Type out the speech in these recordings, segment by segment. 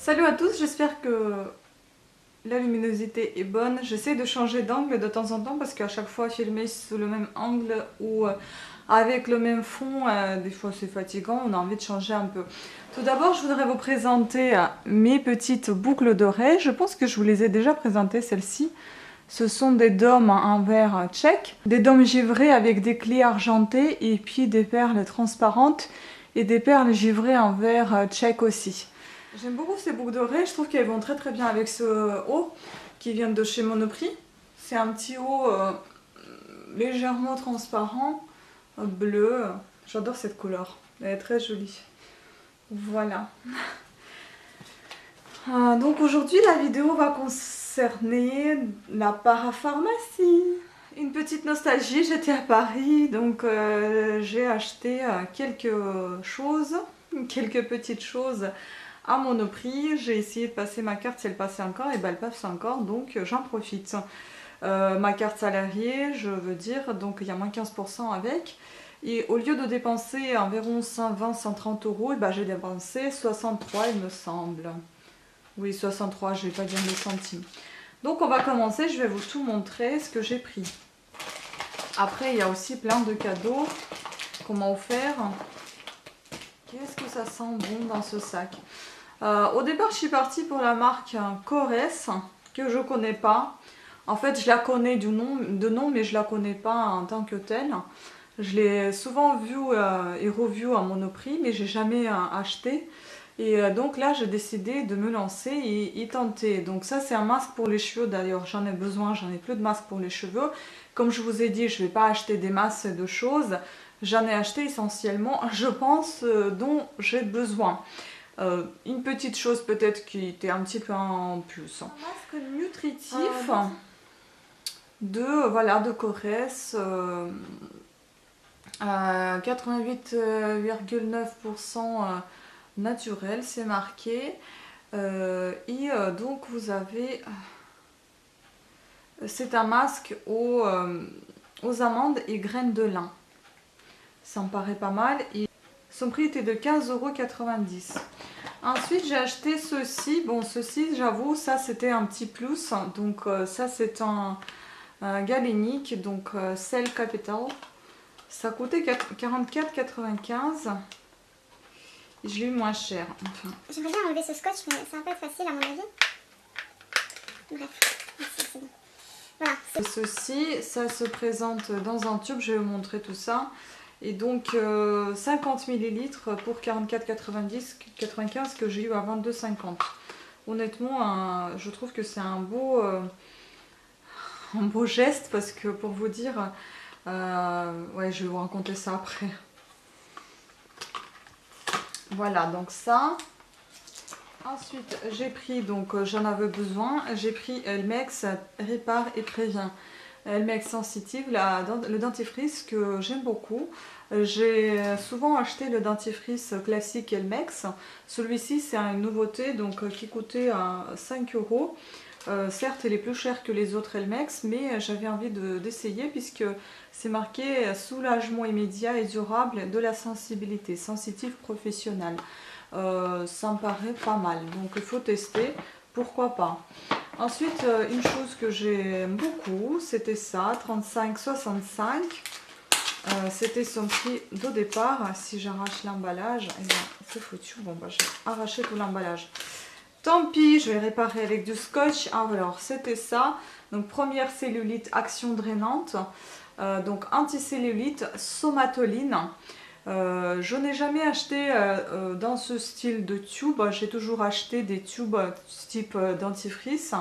Salut à tous, j'espère que la luminosité est bonne. J'essaie de changer d'angle de temps en temps parce qu'à chaque fois filmer sous le même angle ou avec le même fond, des fois c'est fatigant, on a envie de changer un peu. Tout d'abord, je voudrais vous présenter mes petites boucles d'oreilles. Je pense que je vous les ai déjà présentées, celles-ci. Ce sont des dômes en verre tchèque, des dômes givrés avec des clés argentées et puis des perles transparentes et des perles givrées en verre tchèque aussi. J'aime beaucoup ces boucles d'oreilles, je trouve qu'elles vont très très bien avec ce haut qui vient de chez Monoprix. C'est un petit haut légèrement transparent, bleu. J'adore cette couleur, elle est très jolie. Voilà. Donc aujourd'hui la vidéo va concerner la parapharmacie. Une petite nostalgie, j'étais à Paris, donc j'ai acheté quelques choses, quelques petites choses à Monoprix. J'ai essayé de passer ma carte si elle passait encore, et ben elle passe encore, donc j'en profite. Ma carte salariée, je veux dire, donc il y a moins 15% avec. Et au lieu de dépenser environ 120-130 euros, et ben j'ai dépensé 63 il me semble. Oui, 63, je vais pas dire les centimes. Donc on va commencer, je vais vous tout montrer ce que j'ai pris. Après, il y a aussi plein de cadeaux qu'on m'a offert. Qu'est-ce que ça sent bon dans ce sac? Au départ, je suis partie pour la marque Corès, que je connais pas. En fait, je la connais de nom, mais je la connais pas en tant que telle. Je l'ai souvent vue et revue à Monoprix, mais j'ai jamais acheté. Et donc là, j'ai décidé de me lancer et y tenter. Donc ça, c'est un masque pour les cheveux. D'ailleurs, j'en ai besoin, j'en ai plus de masque pour les cheveux. Comme je vous ai dit, je ne vais pas acheter des masses de choses. J'en ai acheté essentiellement, je pense, dont j'ai besoin. Une petite chose peut-être qui était un petit peu en plus. Un masque nutritif de Corès. 88,9% naturel, c'est marqué. Donc vous avez... C'est un masque aux amandes et graines de lin. Ça me paraît pas mal. Et son prix était de 15,90 €. Ensuite, j'ai acheté ceci. Bon, ceci, j'avoue, ça c'était un petit plus. Donc, ça c'est un galénique, donc Cell Capital. Ça coûtait 44,95 €. Je l'ai eu moins cher. Enfin. J'aimerais bien enlever ce scotch, mais ça va pas être facile à mon avis. Bref, merci, c'est bon. Voilà. Ceci, ça se présente dans un tube, je vais vous montrer tout ça. Et donc 50 ml pour 44,95 € que j'ai eu à 22,50 €. Honnêtement, je trouve que c'est un beau geste parce que pour vous dire, ouais, je vais vous raconter ça après. Voilà, donc ça. Ensuite, j'ai pris, donc j'en avais besoin, j'ai pris Elmex Répare et Prévient. Elmex Sensitive, le dentifrice que j'aime beaucoup. J'ai souvent acheté le dentifrice classique Elmex. Celui-ci, c'est une nouveauté donc, qui coûtait 5 €. Certes, il est plus cher que les autres Elmex, mais j'avais envie d'essayer puisque c'est marqué soulagement immédiat et durable de la sensibilité, sensitive professionnelle. Ça me paraît pas mal, donc il faut tester, pourquoi pas. Ensuite, une chose que j'aime beaucoup, c'était ça, 35,65 €. C'était son prix de départ. Si j'arrache l'emballage, eh bien, c'est foutu. Bon, bah, j'ai arraché tout l'emballage. Tant pis, je vais réparer avec du scotch. Alors, c'était ça. Donc, première cellulite, action drainante. Donc, anticellulite, somatoline. Je n'ai jamais acheté dans ce style de tube, j'ai toujours acheté des tubes type dentifrice.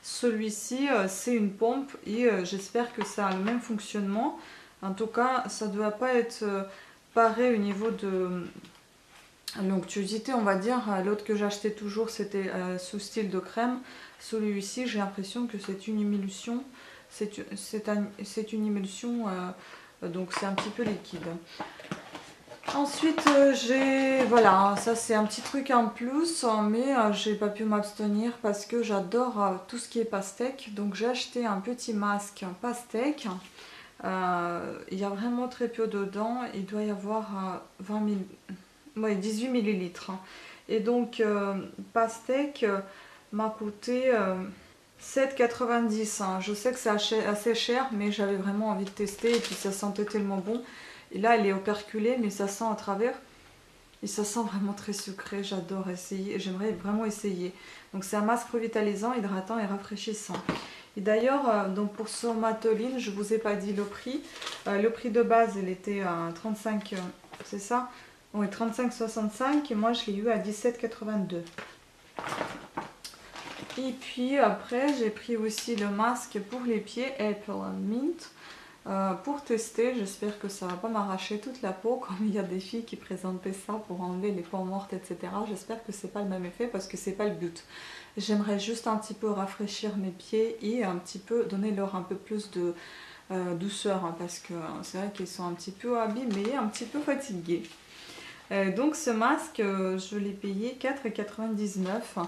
Celui-ci c'est une pompe et j'espère que ça a le même fonctionnement. En tout cas, ça ne doit pas être pareil au niveau de l'onctuosité, on va dire. L'autre que j'achetais toujours c'était sous style de crème. Celui-ci, j'ai l'impression que c'est une émulsion. C'est une émulsion, donc c'est un petit peu liquide. Ensuite, voilà, ça c'est un petit truc en plus, mais j'ai pas pu m'abstenir parce que j'adore tout ce qui est pastèque. Donc j'ai acheté un petit masque pastèque. Il y a vraiment très peu dedans, il doit y avoir 18 ml. Et donc pastèque m'a coûté 7,90 hein. Je sais que c'est assez cher, mais j'avais vraiment envie de tester et puis ça sentait tellement bon. Et là, elle est operculée, mais ça sent à travers. Et ça sent vraiment très sucré, j'adore essayer, j'aimerais vraiment essayer. Donc c'est un masque revitalisant, hydratant et rafraîchissant. Et d'ailleurs, donc pour Somatoline, je vous ai pas dit le prix. Le prix de base, il était à 35, c'est ça? Oui, 35,65 et moi je l'ai eu à 17,82. Et puis après, j'ai pris aussi le masque pour les pieds Apple Mint. Pour tester, j'espère que ça va pas m'arracher toute la peau comme il y a des filles qui présentaient ça pour enlever les peaux mortes, etc. J'espère que c'est pas le même effet parce que c'est pas le but. J'aimerais juste un petit peu rafraîchir mes pieds et un petit peu donner leur un peu plus de douceur hein, parce que c'est vrai qu'ils sont un petit peu abîmés, un petit peu fatigués. Donc ce masque, je l'ai payé 4,99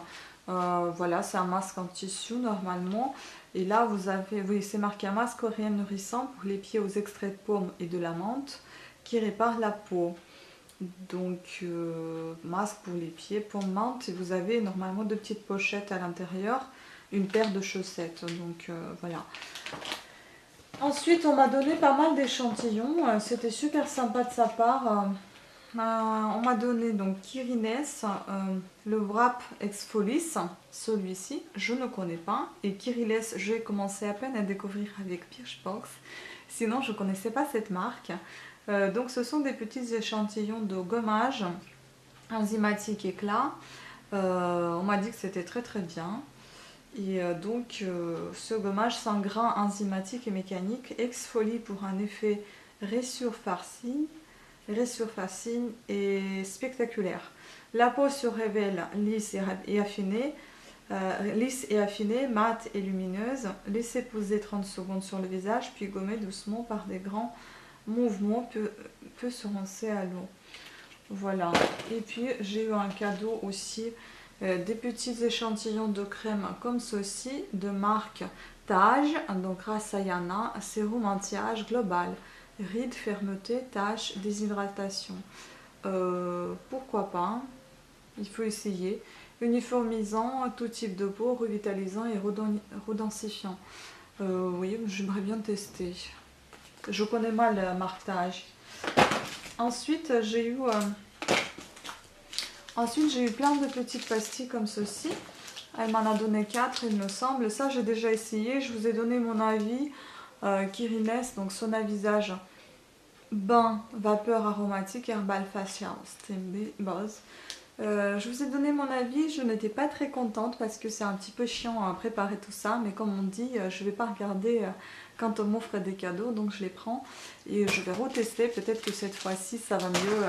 €. Voilà, c'est un masque en tissu normalement. Et là, vous avez, oui, c'est marqué un masque coréen nourrissant pour les pieds aux extraits de paume et de la menthe qui répare la peau. Donc, masque pour les pieds, paume, menthe. Et vous avez normalement 2 petites pochettes à l'intérieur, une paire de chaussettes. Donc, voilà. Ensuite, on m'a donné pas mal d'échantillons. C'était super sympa de sa part. On m'a donné donc Kirines, le Wrap Exfolis, celui-ci, je ne connais pas. Et Kirines, j'ai commencé à peine à découvrir avec Birchbox, sinon je ne connaissais pas cette marque. Donc ce sont des petits échantillons de gommage enzymatique éclat. On m'a dit que c'était très très bien. Et donc ce gommage sans grain enzymatique et mécanique exfolie pour un effet resurfacing et spectaculaire. La peau se révèle lisse et affinée, mate et lumineuse. Laissez poser 30 secondes sur le visage, puis gommer doucement par des grands mouvements, peut se rincer à l'eau. Voilà. Et puis j'ai eu un cadeau aussi, des petits échantillons de crème comme ceci, de marque Tage, donc Rasayana, sérum anti-âge global. Rides, fermeté, taches, déshydratation. Pourquoi pas? Il faut essayer. Uniformisant, tout type de peau, revitalisant et redensifiant. Oui, j'aimerais bien tester. Je connais mal la marque Tage. Ensuite, j'ai eu plein de petites pastilles comme ceci. Elle m'en a donné 4, il me semble. Ça, j'ai déjà essayé. Je vous ai donné mon avis. Kirines, donc Sona Visage bain vapeur aromatique herbal facial steam buzz. Je vous ai donné mon avis, je n'étais pas très contente parce que c'est un petit peu chiant à préparer tout ça, mais comme on dit, je vais pas regarder quand on m'offre des cadeaux, donc je les prends et je vais retester, peut-être que cette fois-ci ça va mieux,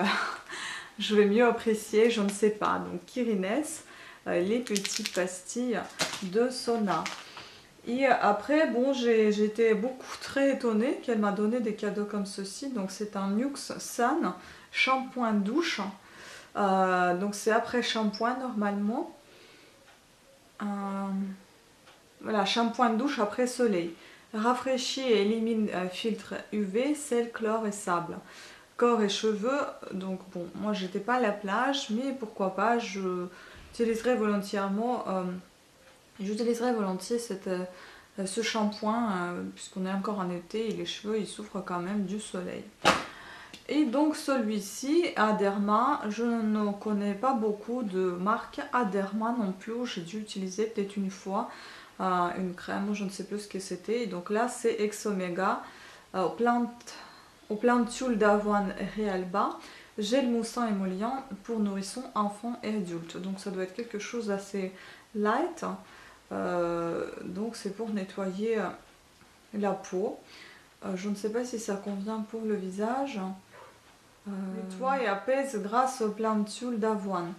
je vais mieux apprécier, je ne sais pas. Donc Kirines, les petites pastilles de Sona. Et après, bon, j'étais très étonnée qu'elle m'a donné des cadeaux comme ceci. Donc c'est un Nux San shampoing douche. Donc c'est après shampoing normalement. Voilà, shampoing de douche après soleil. Rafraîchit et élimine filtre UV, sel, chlore et sable. Corps et cheveux, donc bon, moi j'étais pas à la plage, mais pourquoi pas, j'utiliserai volontiers ce shampoing puisqu'on est encore en été et les cheveux ils souffrent quand même du soleil. Et donc celui-ci, Aderma, je ne connais pas beaucoup de marques Aderma non plus, j'ai dû utiliser peut-être une fois une crème, je ne sais plus ce que c'était. Donc là c'est Ex-Omega aux plantules d'avoine Realba, gel moussant émollient pour nourrissons, enfants et adultes. Donc ça doit être quelque chose d'assez light. Donc c'est pour nettoyer la peau. Je ne sais pas si ça convient pour le visage. Nettoie et apaise grâce aux plantules d'avoine.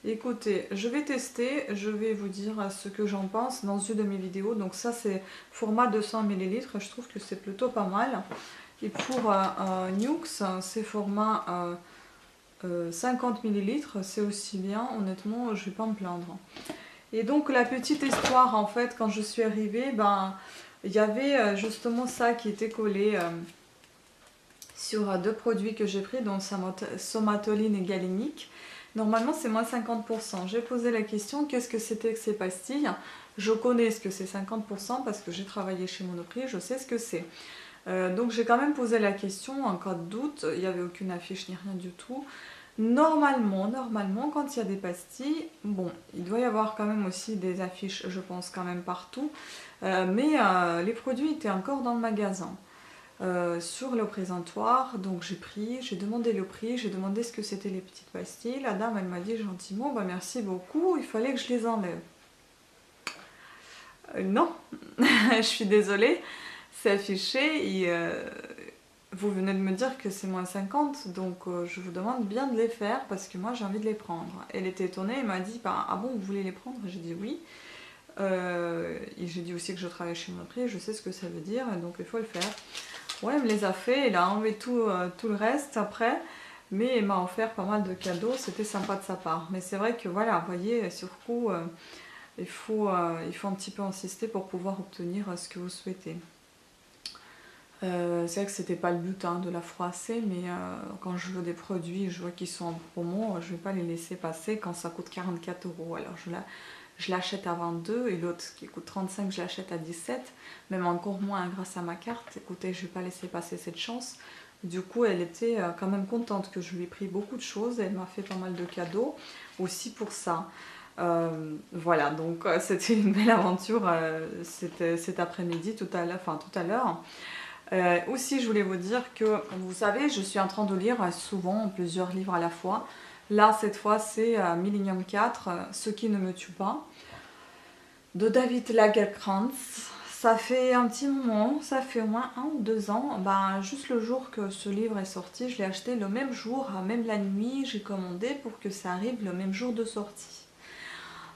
Écoutez, je vais tester, je vais vous dire ce que j'en pense dans une de mes vidéos. Donc ça c'est format 200 ml, je trouve que c'est plutôt pas mal. Et pour Nux, c'est format 50 ml, c'est aussi bien, honnêtement je vais pas me plaindre. Et donc la petite histoire en fait, quand je suis arrivée, ben il y avait justement ça qui était collé sur 2 produits que j'ai pris, donc Somatoline et Galénique. Normalement, c'est moins 50%. J'ai posé la question, qu'est-ce que c'était que ces pastilles? Je connais ce que c'est 50% parce que j'ai travaillé chez Monoprix, je sais ce que c'est. Donc j'ai quand même posé la question en cas de doute, il n'y avait aucune affiche ni rien du tout. Normalement, quand il y a des pastilles, bon, il doit y avoir quand même aussi des affiches, je pense, quand même partout, mais les produits étaient encore dans le magasin. Sur le présentoir, donc j'ai demandé le prix, j'ai demandé ce que c'était les petites pastilles. La dame, elle m'a dit gentiment, bah merci beaucoup, il fallait que je les enlève. Non, je suis désolée, c'est affiché et vous venez de me dire que c'est moins 50, donc je vous demande bien de les faire parce que moi j'ai envie de les prendre. Elle était étonnée, elle m'a dit, bah, ah bon, vous voulez les prendre? J'ai dit oui. Et j'ai dit aussi que je travaille chez Monoprix, je sais ce que ça veut dire, donc il faut le faire. Ouais, elle me les a fait, elle a enlevé tout le reste après, mais elle m'a offert pas mal de cadeaux, c'était sympa de sa part. Mais c'est vrai que voilà, vous voyez, sur coup, il faut un petit peu insister pour pouvoir obtenir ce que vous souhaitez. C'est vrai que c'était pas le but de la froisser, mais quand je veux des produits, je vois qu'ils sont en promo, je vais pas les laisser passer quand ça coûte 44 €. Alors je l'achète à 22 et l'autre qui coûte 35, je l'achète à 17, même encore moins grâce à ma carte. Écoutez, je vais pas laisser passer cette chance. Du coup, elle était quand même contente que je lui ai pris beaucoup de choses, elle m'a fait pas mal de cadeaux aussi pour ça. Voilà, donc c'était une belle aventure cet après-midi, tout à l'heure. Aussi, je voulais vous dire que, vous savez, je suis en train de lire souvent plusieurs livres à la fois. Là, cette fois, c'est Millennium 4, Ce qui ne me tue pas, de David Lagerkrantz. Ça fait un petit moment, ça fait au moins 1 ou 2 ans. Ben, juste le jour que ce livre est sorti, je l'ai acheté le même jour, même la nuit, j'ai commandé pour que ça arrive le même jour de sortie.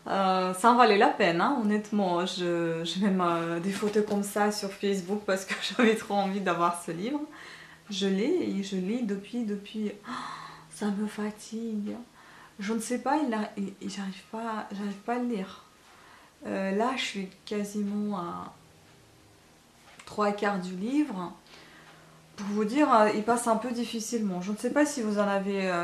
Ça en valait la peine, hein, honnêtement. J'ai même des photos comme ça sur Facebook parce que j'avais trop envie d'avoir ce livre. Je l'ai et je lis depuis. Oh, ça me fatigue. Je ne sais pas, j'arrive pas à le lire. Là, je suis quasiment à 3/4 du livre. Pour vous dire, il passe un peu difficilement. Je ne sais pas si vous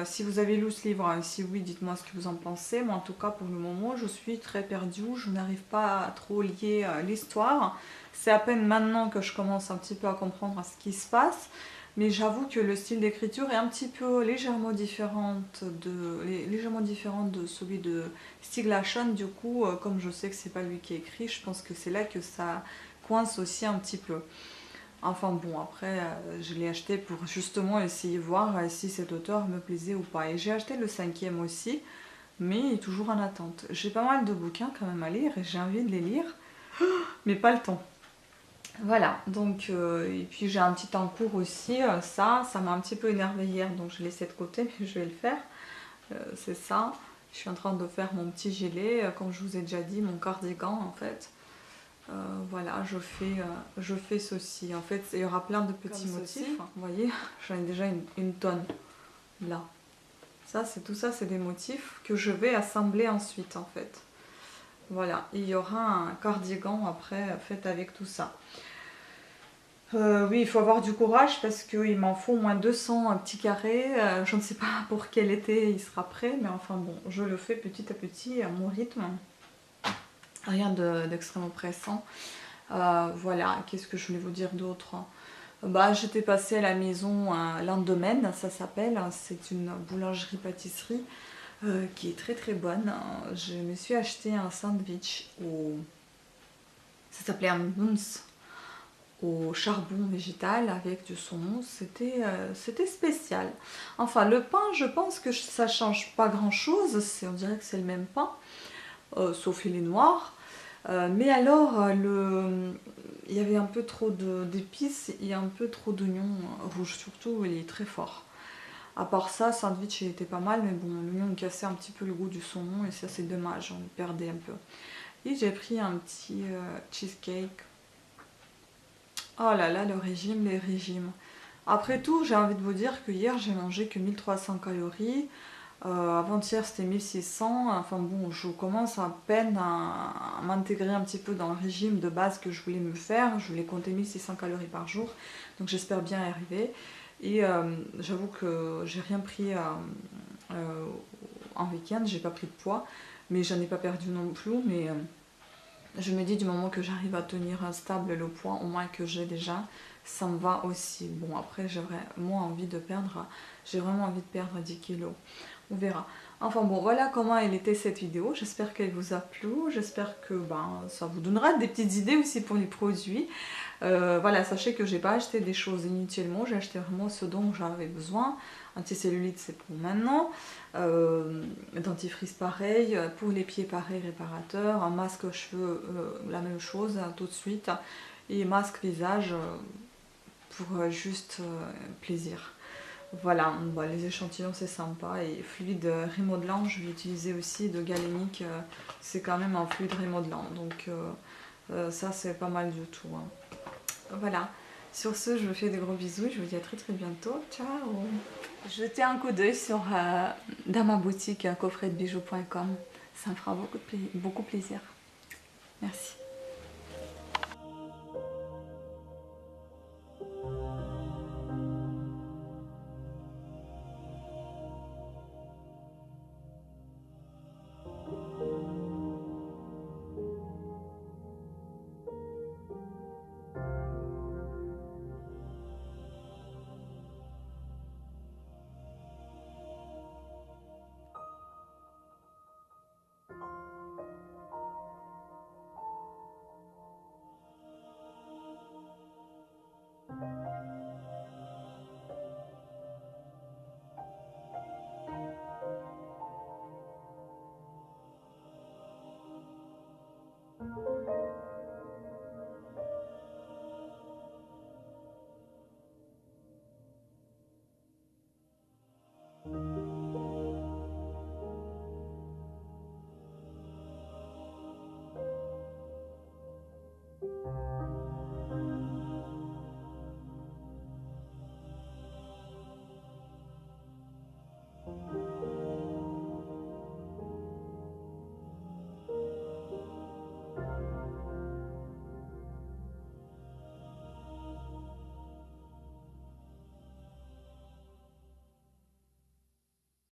si vous avez lu ce livre. Si oui, dites-moi ce que vous en pensez. Mais en tout cas, pour le moment, je suis très perdue. Je n'arrive pas à trop lier l'histoire. C'est à peine maintenant que je commence un petit peu à comprendre ce qui se passe. Mais j'avoue que le style d'écriture est un petit peu légèrement différent de celui de Stieg Larsson. Du coup, comme je sais que c'est pas lui qui écrit, je pense que c'est là que ça coince aussi un petit peu. Enfin bon, après, je l'ai acheté pour justement essayer de voir si cet auteur me plaisait ou pas. Et j'ai acheté le 5e aussi, mais il est toujours en attente. J'ai pas mal de bouquins quand même à lire et j'ai envie de les lire, mais pas le temps. Voilà, donc, et puis j'ai un petit en cours aussi, ça m'a un petit peu énervé hier, donc je l'ai laissé de côté, mais je vais le faire. C'est ça, je suis en train de faire mon petit gilet, comme je vous ai déjà dit, mon cardigan en fait. Voilà, je fais ceci. En fait, il y aura plein de petits motifs. Vous voyez, j'en ai déjà une tonne là. Tout ça, c'est des motifs que je vais assembler ensuite en fait. Voilà, et il y aura un cardigan après fait avec tout ça. Oui, il faut avoir du courage parce qu'il m'en faut au moins 200 petits carrés. Je ne sais pas pour quel été il sera prêt, mais enfin bon, je le fais petit à petit à mon rythme. Rien d'extrêmement pressant. Voilà, qu'est-ce que je voulais vous dire d'autre? J'étais passée à la maison Lendemain, ça s'appelle. C'est une boulangerie-pâtisserie qui est très très bonne. Je me suis acheté un sandwich ça s'appelait un mousse au charbon végétal avec du saumon. C'était spécial. Enfin, le pain, je pense que ça change pas grand-chose. On dirait que c'est le même pain, sauf il est noir. Mais alors, il y avait un peu trop d'épices et un peu trop d'oignons rouges, surtout, il est très fort. À part ça, le sandwich il était pas mal, mais bon, l'oignon cassait un petit peu le goût du saumon et ça c'est dommage, on le perdait un peu. Et j'ai pris un petit cheesecake. Oh là là, le régime, les régimes. Après tout, j'ai envie de vous dire que hier j'ai mangé que 1300 calories. Avant-hier c'était 1600, enfin bon, je commence à peine à m'intégrer un petit peu dans le régime de base que je voulais me faire. Je voulais compter 1600 calories par jour, donc j'espère bien y arriver. Et j'avoue que j'ai rien pris un week-end, j'ai pas pris de poids, mais j'en ai pas perdu non plus. Mais je me dis du moment que j'arrive à tenir stable le poids, au moins que j'ai déjà, ça me va aussi. Bon, après j'ai vraiment envie de perdre, j'ai vraiment envie de perdre 10 kilos. On verra. Enfin bon, voilà comment elle était cette vidéo. J'espère qu'elle vous a plu. J'espère que ça vous donnera des petites idées aussi pour les produits. Voilà, sachez que j'ai pas acheté des choses inutilement. J'ai acheté vraiment ce dont j'avais besoin. Anticellulite, c'est pour maintenant. Dentifrice, pareil. Pour les pieds, pareil, réparateur. Un masque cheveux, la même chose, tout de suite. Et masque visage pour juste plaisir. Voilà, les échantillons c'est sympa, et fluide remodelant, je vais utiliser aussi de galénique, c'est quand même un fluide remodelant, donc ça c'est pas mal du tout. Hein. Voilà, sur ce je vous fais des gros bisous, je vous dis à très bientôt, ciao. Jetez un coup d'œil dans ma boutique coffretdebijoux.com, ça me fera beaucoup plaisir. Merci.